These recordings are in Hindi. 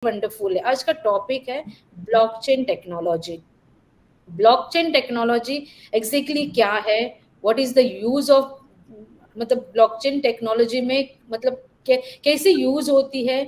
वंडरफुल है। आज का टॉपिक है blockchain technology. Blockchain technology exactly क्या है, what is the use of, मतलब ब्लॉकचेन टेक्नोलॉजी में मतलब कैसे यूज होती है,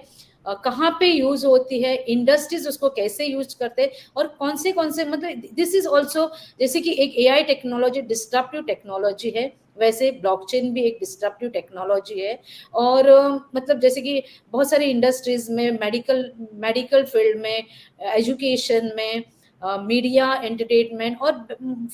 कहाँ पे यूज होती है, इंडस्ट्रीज उसको कैसे यूज करते हैं, और कौन से मतलब दिस इज ऑल्सो, जैसे कि एक एआई टेक्नोलॉजी डिस्ट्रप्टिव टेक्नोलॉजी है, वैसे ब्लॉकचेन भी एक डिस्ट्रप्टिव टेक्नोलॉजी है। और मतलब जैसे कि बहुत सारी इंडस्ट्रीज में, मेडिकल मेडिकल फील्ड में, एजुकेशन में, मीडिया एंटरटेनमेंट और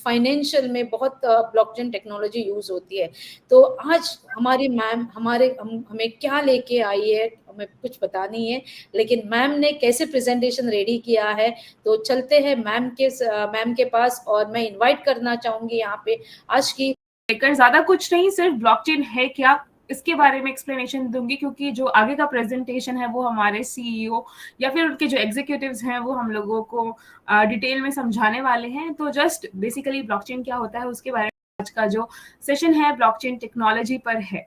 फाइनेंशियल में बहुत ब्लॉकचेन टेक्नोलॉजी यूज होती है। तो आज हमारी मैम हमें क्या लेके आई है, हमें कुछ पता नहीं है, लेकिन मैम ने कैसे प्रेजेंटेशन रेडी किया है। तो चलते हैं मैम के पास, और मैं इनवाइट करना चाहूंगी यहाँ पे आज की लेकर, ज्यादा कुछ नहीं, सिर्फ ब्लॉकचेन है क्या इसके बारे में एक्सप्लेनेशन दूंगी, क्योंकि जो आगे का प्रेजेंटेशन है वो हमारे सीईओ या फिर उनके जो एग्जीक्यूटिव्स हैं वो हम लोगों को डिटेल में समझाने वाले हैं। तो जस्ट बेसिकली ब्लॉकचेन क्या होता है उसके बारे में आज का जो सेशन है ब्लॉकचेन टेक्नोलॉजी पर है।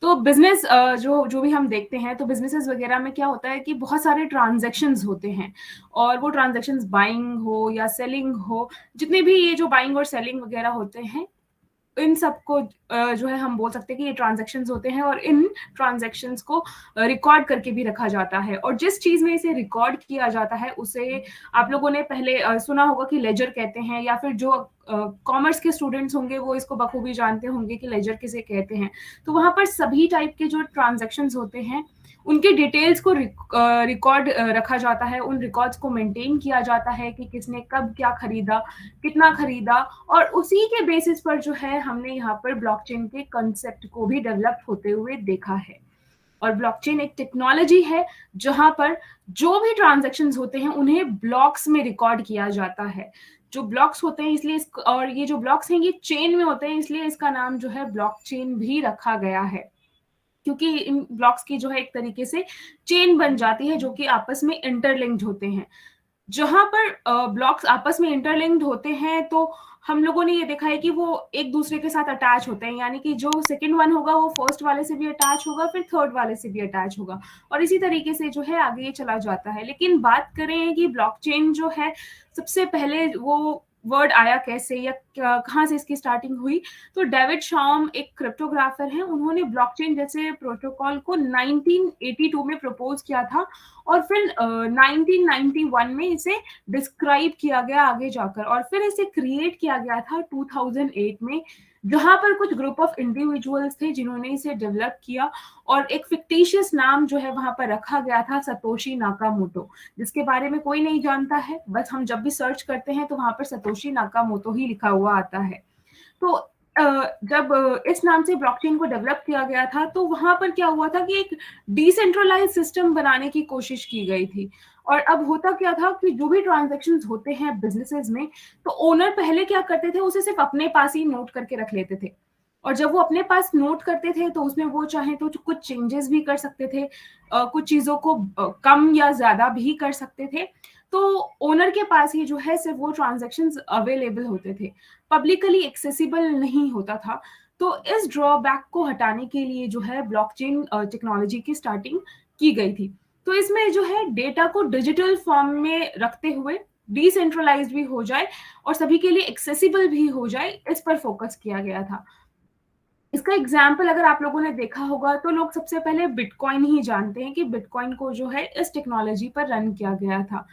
तो बिजनेस जो भी हम देखते हैं, तो बिजनेसेस वगैरह में क्या होता है कि बहुत सारे ट्रांजैक्शंस होते हैं, और वो ट्रांजैक्शंस बाइंग हो या सेलिंग हो, जितने भी ये जो बाइंग और सेलिंग वगैरह होते हैं, इन सबको जो है हम बोल सकते हैं कि ये ट्रांजैक्शंस होते हैं, और इन ट्रांजैक्शंस को रिकॉर्ड करके भी रखा जाता है। और जिस चीज में इसे रिकॉर्ड किया जाता है उसे आप लोगों ने पहले सुना होगा कि लेजर कहते हैं, या फिर जो कॉमर्स के स्टूडेंट्स होंगे वो इसको बखूबी जानते होंगे कि लेजर किसे कहते हैं। तो वहां पर सभी टाइप के जो ट्रांजैक्शंस होते हैं उनके डिटेल्स को रिकॉर्ड रखा जाता है, उन रिकॉर्ड्स को मेंटेन किया जाता है कि किसने कब क्या खरीदा, कितना खरीदा, और उसी के बेसिस पर जो है हमने यहाँ पर ब्लॉकचेन के कंसेप्ट को भी डेवलप होते हुए देखा है। और ब्लॉकचेन एक टेक्नोलॉजी है जहां पर जो भी ट्रांजैक्शंस होते हैं उन्हें ब्लॉक्स में रिकॉर्ड किया जाता है। जो ब्लॉक्स होते हैं इसलिए और ये जो ब्लॉक्स हैं ये चेन में होते हैं, इसलिए इसका नाम जो है ब्लॉकचेन भी रखा गया है, क्योंकि इन ब्लॉक्स की जो है एक तरीके से चेन बन जाती है जो कि आपस में इंटरलिंक्ड होते हैं। जहां पर ब्लॉक्स आपस में इंटरलिंक्ड होते हैं तो हम लोगों ने ये देखा है कि वो एक दूसरे के साथ अटैच होते हैं, यानी कि जो सेकंड वन होगा वो फर्स्ट वाले से भी अटैच होगा, फिर थर्ड वाले से भी अटैच होगा, और इसी तरीके से जो है आगे ये चला जाता है। लेकिन बात करें कि ब्लॉकचेन जो है सबसे पहले वो वर्ड आया कैसे या कहाँ से इसकी स्टार्टिंग हुई, तो डेविड शॉम एक क्रिप्टोग्राफर हैं, उन्होंने ब्लॉकचेन जैसे प्रोटोकॉल को 1982 में प्रपोज किया था, और फिर 1991 में इसे डिस्क्राइब किया गया आगे जाकर, और फिर इसे क्रिएट किया गया था 2008 में, जहां पर कुछ ग्रुप ऑफ इंडिविजुअल्स थे जिन्होंने इसे डेवलप किया, और एक फिक्टिशियस नाम जो है वहां पर रखा गया था सतोशी नाकामोटो, जिसके बारे में कोई नहीं जानता है, बस हम जब भी सर्च करते हैं तो वहां पर सतोशी नाकामोटो ही लिखा हुआ आता है। तो जब इस नाम से ब्लॉकचेन को डेवलप किया गया था तो वहां पर क्या हुआ था कि एक डिसेंट्रलाइज सिस्टम बनाने की कोशिश की गई थी। और अब होता क्या था कि जो भी ट्रांजैक्शंस होते हैं बिजनेसेस में, तो ओनर पहले क्या करते थे, उसे सिर्फ अपने पास ही नोट करके रख लेते थे, और जब वो अपने पास नोट करते थे तो उसमें वो चाहे तो कुछ चेंजेस भी कर सकते थे, कुछ चीजों को कम या ज्यादा भी कर सकते थे। तो ओनर के पास ही जो है सिर्फ वो ट्रांजैक्शंस अवेलेबल होते थे, पब्लिकली एक्सेसिबल नहीं होता था। तो इस ड्रॉबैक को हटाने के लिए जो है ब्लॉकचेन टेक्नोलॉजी की स्टार्टिंग की गई थी। तो इसमें जो है डेटा को डिजिटल फॉर्म में रखते हुए डिसेंट्रलाइज्ड भी हो जाए और सभी के लिए एक्सेसिबल भी हो जाए, इस पर फोकस किया गया था। इसका एग्जाम्पल अगर आप लोगों ने देखा होगा तो लोग सबसे पहले बिटकॉइन ही जानते हैं कि बिटकॉइन को जो है इस टेक्नोलॉजी पर रन किया गया था।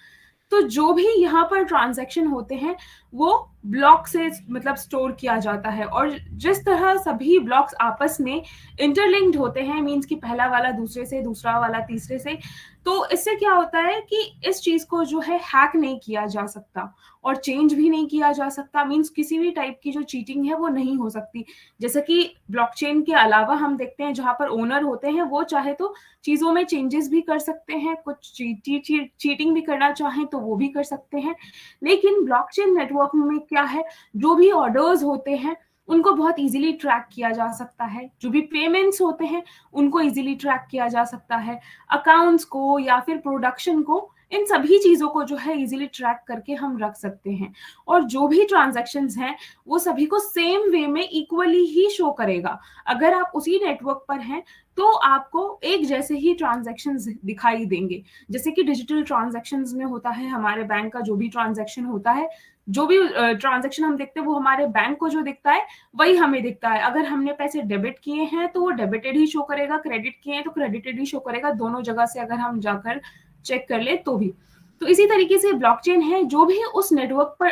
तो जो भी यहाँ पर ट्रांजैक्शन होते हैं वो ब्लॉक से मतलब स्टोर किया जाता है, और जिस तरह सभी ब्लॉक्स आपस में इंटरलिंक्ड होते हैं, मींस कि पहला वाला दूसरे से, दूसरा वाला तीसरे से, तो इससे क्या होता है कि इस चीज को जो है हैक नहीं किया जा सकता और चेंज भी नहीं किया जा सकता, मींस किसी भी टाइप की जो चीटिंग है वो नहीं हो सकती। जैसे कि ब्लॉकचेन के अलावा हम देखते हैं जहां पर ओनर होते हैं वो चाहे तो चीजों में चेंजेस भी कर सकते हैं, कुछ चीटिंग भी करना चाहें तो वो भी कर सकते हैं। लेकिन ब्लॉकचेन नेटवर्क में क्या है, जो भी ऑर्डर्स होते हैं उनको बहुत इजीली ट्रैक किया जा सकता है, जो भी पेमेंट्स होते हैं उनको इजीली ट्रैक किया जा सकता है, अकाउंट्स को या फिर प्रोडक्शन को इन सभी चीजों को जो है इजीली ट्रैक करके हम रख सकते हैं। और जो भी ट्रांजैक्शंस हैं वो सभी को सेम वे में इक्वली ही शो करेगा। अगर आप उसी नेटवर्क पर हैं तो आपको एक जैसे ही ट्रांजैक्शंस दिखाई देंगे। जैसे कि डिजिटल ट्रांजैक्शंस में होता है, हमारे बैंक का जो भी ट्रांजैक्शन होता है, जो भी ट्रांजैक्शन हम देखते हैं वो हमारे बैंक को जो दिखता है वही हमें दिखता है। अगर हमने पैसे डेबिट किए हैं तो वो डेबिटेड ही शो करेगा, क्रेडिट किए हैं तो क्रेडिटेड ही शो करेगा, दोनों जगह से अगर हम जाकर चेक कर ले तो भी। तो इसी तरीके से ब्लॉकचेन है, जो भी उस नेटवर्क पर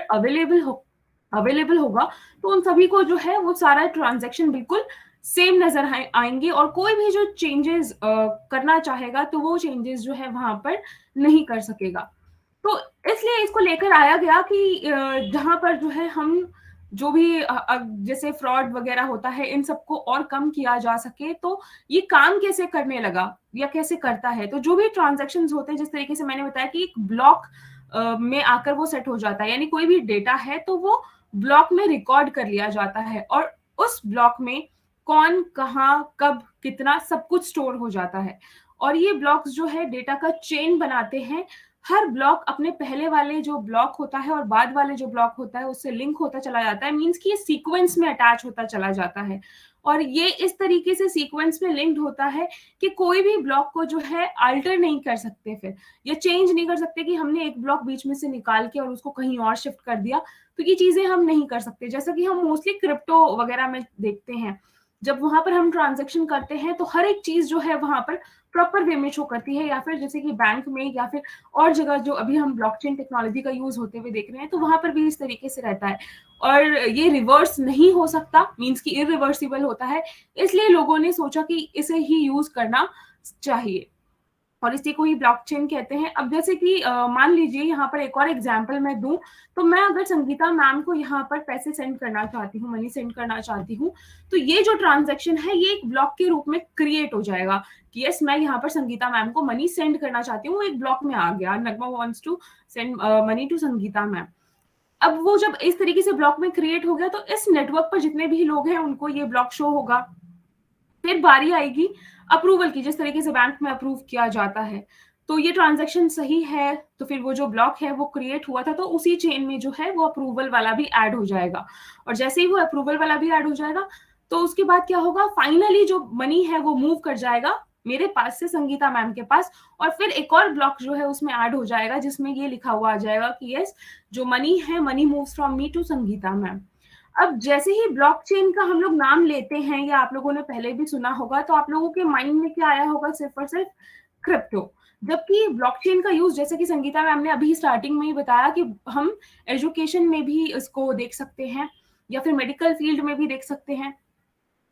अवेलेबल होगा तो उन सभी को जो है वो सारा ट्रांजैक्शन बिल्कुल सेम नजर आएंगे, और कोई भी जो चेंजेस करना चाहेगा तो वो चेंजेस जो है वहां पर नहीं कर सकेगा। तो इसलिए इसको लेकर आया गया कि जहां पर जो है हम जो भी जैसे फ्रॉड वगैरह होता है इन सबको और कम किया जा सके, तो ये काम कैसे करने लगा या कैसे करता है। तो जो भी ट्रांजैक्शंस होते हैं, जिस तरीके से मैंने बताया कि एक ब्लॉक में आकर वो सेट हो जाता है, यानी कोई भी डेटा है तो वो ब्लॉक में रिकॉर्ड कर लिया जाता है, और उस ब्लॉक में कौन कहाँ कब कितना सब कुछ स्टोर हो जाता है। और ये ब्लॉक्स जो है डेटा का चेन बनाते हैं। हर ब्लॉक अपने पहले वाले जो ब्लॉक होता है और बाद वाले जो ब्लॉक होता है उससे लिंक होता चला जाता है, मींस कि ये सीक्वेंस में अटैच होता चला जाता है। और ये इस तरीके से सीक्वेंस में लिंक्ड होता है कि कोई भी ब्लॉक को जो है अल्टर नहीं कर सकते फिर, या चेंज नहीं कर सकते कि हमने एक ब्लॉक बीच में से निकाल के और उसको कहीं और शिफ्ट कर दिया। तो ये चीजें हम नहीं कर सकते, जैसा कि हम मोस्टली क्रिप्टो वगैरह में देखते हैं। जब वहां पर हम ट्रांजेक्शन करते हैं तो हर एक चीज जो है वहां पर प्रॉपर वे में शो करती है, या फिर जैसे कि बैंक में या फिर और जगह जो अभी हम ब्लॉकचेन टेक्नोलॉजी का यूज होते हुए देख रहे हैं, तो वहां पर भी इस तरीके से रहता है। और ये रिवर्स नहीं हो सकता, मींस कि इरिवर्सिबल होता है, इसलिए लोगों ने सोचा कि इसे ही यूज करना चाहिए और इसी को ही ब्लॉकचेन कहते हैं। अब जैसे कि मान लीजिए यहाँ पर एक और एग्जांपल मैं दूं, तो मैं अगर संगीता मैम को यहाँ पर पैसे सेंड करना चाहती हूँ, मनी सेंड करना चाहती हूँ, तो ये जो ट्रांजैक्शन है ये एक ब्लॉक के रूप में क्रिएट हो जाएगा कि यस, मैं यहाँ पर संगीता मैम को मनी सेंड करना चाहती हूँ, एक ब्लॉक में आ गया, Nagma wants to send money to Sangeeta ma'am. अब वो जब इस तरीके से ब्लॉक में क्रिएट हो गया तो इस नेटवर्क पर जितने भी लोग हैं उनको ये ब्लॉक शो होगा। फिर बारी आएगी अप्रूवल की, जिस तरीके से बैंक में अप्रूव किया जाता है, तो ये ट्रांजैक्शन सही है तो फिर वो जो ब्लॉक है वो क्रिएट हुआ था तो उसी चेन में जो है वो अप्रूवल वाला भी ऐड हो जाएगा। और जैसे ही वो अप्रूवल वाला भी ऐड हो जाएगा तो उसके बाद क्या होगा, फाइनली जो मनी है वो मूव कर जाएगा मेरे पास से संगीता मैम के पास, और फिर एक और ब्लॉक जो है उसमें ऐड हो जाएगा जिसमें ये लिखा हुआ आ जाएगा कि यस, जो मनी है, money moves from me to Sangeeta ma'am. अब जैसे ही ब्लॉकचेन का हम लोग नाम लेते हैं, या आप लोगों ने पहले भी सुना होगा, तो आप लोगों के माइंड में क्या आया होगा, सिर्फ और सिर्फ क्रिप्टो। जबकि ब्लॉकचेन का यूज, जैसे कि संगीता मैम ने अभी स्टार्टिंग में ही बताया, कि हम एजुकेशन में भी इसको देख सकते हैं या फिर मेडिकल फील्ड में भी देख सकते हैं।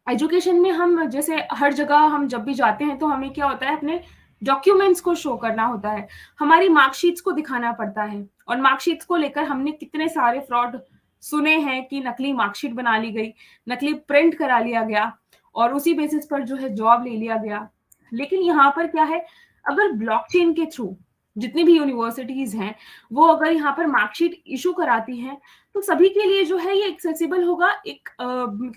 एजुकेशन में हम जैसे हर जगह हम जब भी जाते हैं तो हमें क्या होता है, अपने डॉक्यूमेंट्स को शो करना होता है, हमारी मार्कशीट्स को दिखाना पड़ता है, और मार्कशीट्स को लेकर हमने कितने सारे फ्रॉड सुने हैं कि नकली मार्कशीट बना ली गई, नकली प्रिंट करा लिया गया और उसी बेसिस पर जो है जॉब ले लिया गया। लेकिन यहाँ पर क्या है, अगर ब्लॉकचेन के थ्रू जितनी भी यूनिवर्सिटीज हैं वो अगर यहाँ पर मार्कशीट इशू कराती हैं तो सभी के लिए जो है ये एक्सेसिबल होगा एक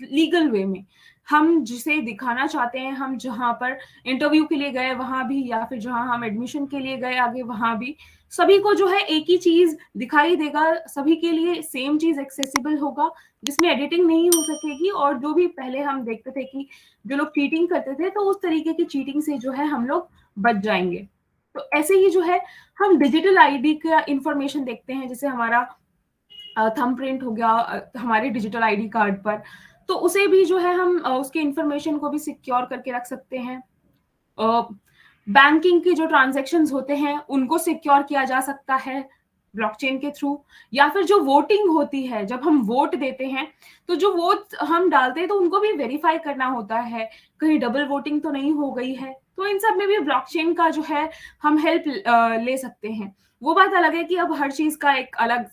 लीगल वे में। हम जिसे दिखाना चाहते हैं, हम जहाँ पर इंटरव्यू के लिए गए वहां भी, या फिर जहाँ हम एडमिशन के लिए गए आगे वहां भी, सभी को जो है एक ही चीज दिखाई देगा, सभी के लिए सेम चीज एक्सेसिबल होगा जिसमें एडिटिंग नहीं हो सकेगी। और जो भी पहले हम देखते थे कि जो लोग चीटिंग करते थे, तो उस तरीके की चीटिंग से जो है हम लोग बच जाएंगे। तो ऐसे ही जो है हम डिजिटल आईडी का इंफॉर्मेशन देखते हैं, जैसे हमारा थंब प्रिंट हो गया हमारे डिजिटल आईडी कार्ड पर, तो उसे भी जो है हम उसके इंफॉर्मेशन को भी सिक्योर करके रख सकते हैं। बैंकिंग के जो ट्रांजैक्शंस होते हैं उनको सिक्योर किया जा सकता है ब्लॉकचेन के थ्रू। या फिर जो वोटिंग होती है, जब हम वोट देते हैं तो जो वोट हम डालते हैं तो उनको भी वेरीफाई करना होता है, कहीं डबल वोटिंग तो नहीं हो गई है। तो इन सब में भी ब्लॉकचेन का जो है हम हेल्प ले सकते हैं। वो बात अलग है कि अब हर चीज का एक अलग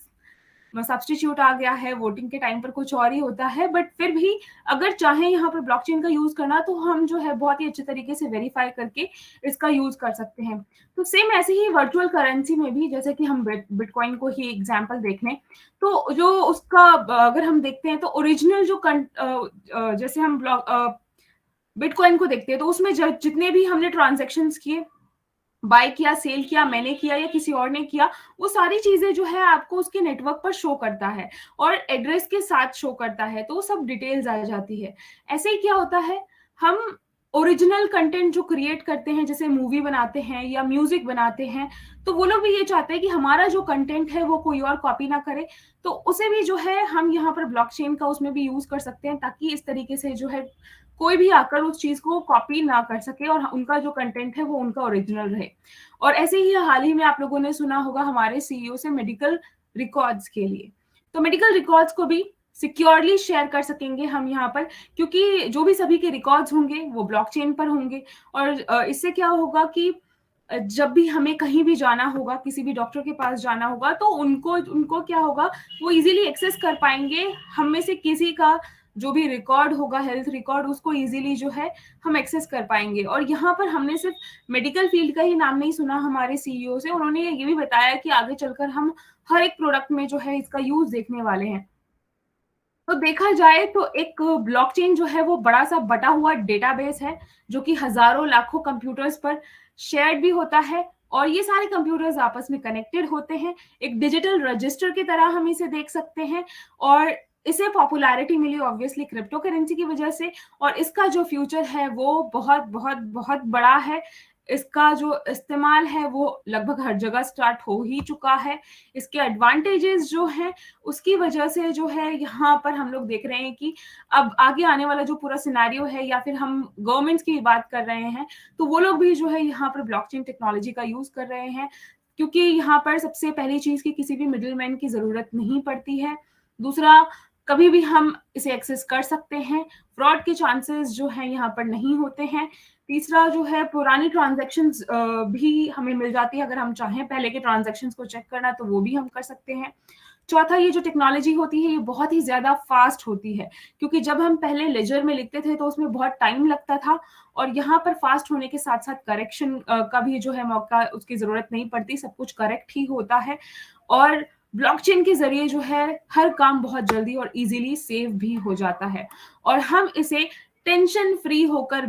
सब्स्टिट्यूट आ गया है, वोटिंग के टाइम पर कुछ और ही होता है, बट फिर भी अगर चाहें यहाँ पर ब्लॉकचेन का यूज करना तो हम जो है बहुत ही अच्छे तरीके से वेरीफाई करके इसका यूज कर सकते हैं। तो सेम ऐसे ही वर्चुअल करेंसी में भी, जैसे कि हम बिटकॉइन को ही एग्जांपल देख लें, तो जो उसका अगर हम देखते हैं तो ओरिजिनल जो जैसे हम बिटकॉइन को देखते हैं तो उसमें जितने भी हमने ट्रांजेक्शन्स किए बाय किया, सेल किया, मैंने किया या किसी और ने किया, वो सारी चीजें जो है आपको उसके नेटवर्क पर शो करता है और एड्रेस के साथ शो करता है, तो वो सब डिटेल्स आ जाती है। ऐसे ही क्या होता है, हम ओरिजिनल कंटेंट जो क्रिएट करते हैं, जैसे मूवी बनाते हैं या म्यूजिक बनाते हैं, तो वो लोग भी ये चाहते हैं कि हमारा जो कंटेंट है वो कोई और कॉपी ना करे, तो उसे भी जो है हम यहाँ पर ब्लॉकचेन का उसमें भी यूज कर सकते हैं, ताकि इस तरीके से जो है कोई भी आकर उस चीज को कॉपी ना कर सके और उनका जो कंटेंट है वो उनका ओरिजिनल रहे। और ऐसे ही हाल ही में आप लोगों ने सुना होगा हमारे सीईओ से मेडिकल रिकॉर्ड्स के लिए, तो मेडिकल रिकॉर्ड्स को भी सिक्योरली शेयर कर सकेंगे हम यहाँ पर, क्योंकि जो भी सभी के रिकॉर्ड्स होंगे वो ब्लॉकचेन पर होंगे। और इससे क्या होगा कि जब भी हमें कहीं भी जाना होगा, किसी भी डॉक्टर के पास जाना होगा, तो उनको उनको क्या होगा, वो इजीली एक्सेस कर पाएंगे हम में से किसी का जो भी रिकॉर्ड होगा, हेल्थ रिकॉर्ड, उसको इजीली जो है हम एक्सेस कर पाएंगे। और यहाँ पर हमने सिर्फ मेडिकल फील्ड का ही नाम नहीं सुना हमारे सीईओ से, उन्होंने ये भी बताया कि आगे चलकर हम हर एक प्रोडक्ट में जो है इसका यूज देखने वाले हैं। तो देखा जाए तो एक ब्लॉकचेन जो है वो बड़ा सा बटा हुआ डेटाबेस है, जो कि हजारों लाखों कंप्यूटर्स पर शेयर्ड भी होता है, और ये सारे कंप्यूटर्स आपस में कनेक्टेड होते हैं। एक डिजिटल रजिस्टर की तरह हम इसे देख सकते हैं, और इसे पॉपुलैरिटी मिली ऑब्वियसली क्रिप्टो करेंसी की वजह से, और इसका जो फ्यूचर है वो बहुत बहुत बहुत बड़ा है। इसका जो इस्तेमाल है वो लगभग हर जगह स्टार्ट हो ही चुका है। इसके एडवांटेजेस जो हैं उसकी वजह से जो है यहाँ पर हम लोग देख रहे हैं कि अब आगे आने वाला जो पूरा सिनेरियो है, या फिर हम गवर्नमेंट्स की बात कर रहे हैं, तो वो लोग भी जो है यहाँ पर ब्लॉकचेन टेक्नोलॉजी का यूज कर रहे हैं, क्योंकि यहाँ पर सबसे पहली चीज की किसी भी मिडिलमैन की जरूरत नहीं पड़ती है। दूसरा, कभी भी हम इसे एक्सेस कर सकते हैं, फ्रॉड के चांसेस जो है यहाँ पर नहीं होते हैं। तीसरा जो है, पुरानी ट्रांजैक्शंस भी हमें मिल जाती है, अगर हम चाहें पहले के ट्रांजैक्शंस को चेक करना तो वो भी हम कर सकते हैं। चौथा, ये जो टेक्नोलॉजी होती है ये बहुत ही ज्यादा फास्ट होती है, क्योंकि जब हम पहले लेजर में लिखते थे तो उसमें बहुत टाइम लगता था, और यहाँ पर फास्ट होने के साथ साथ करेक्शन का भी जो है मौका, उसकी जरूरत नहीं पड़ती, सब कुछ करेक्ट ही होता है। और ब्लॉकचेन के जरिए जो है हर काम बहुत जल्दी और इजीली सेव भी हो जाता है, और हम इसे टेंशन फ्री होकर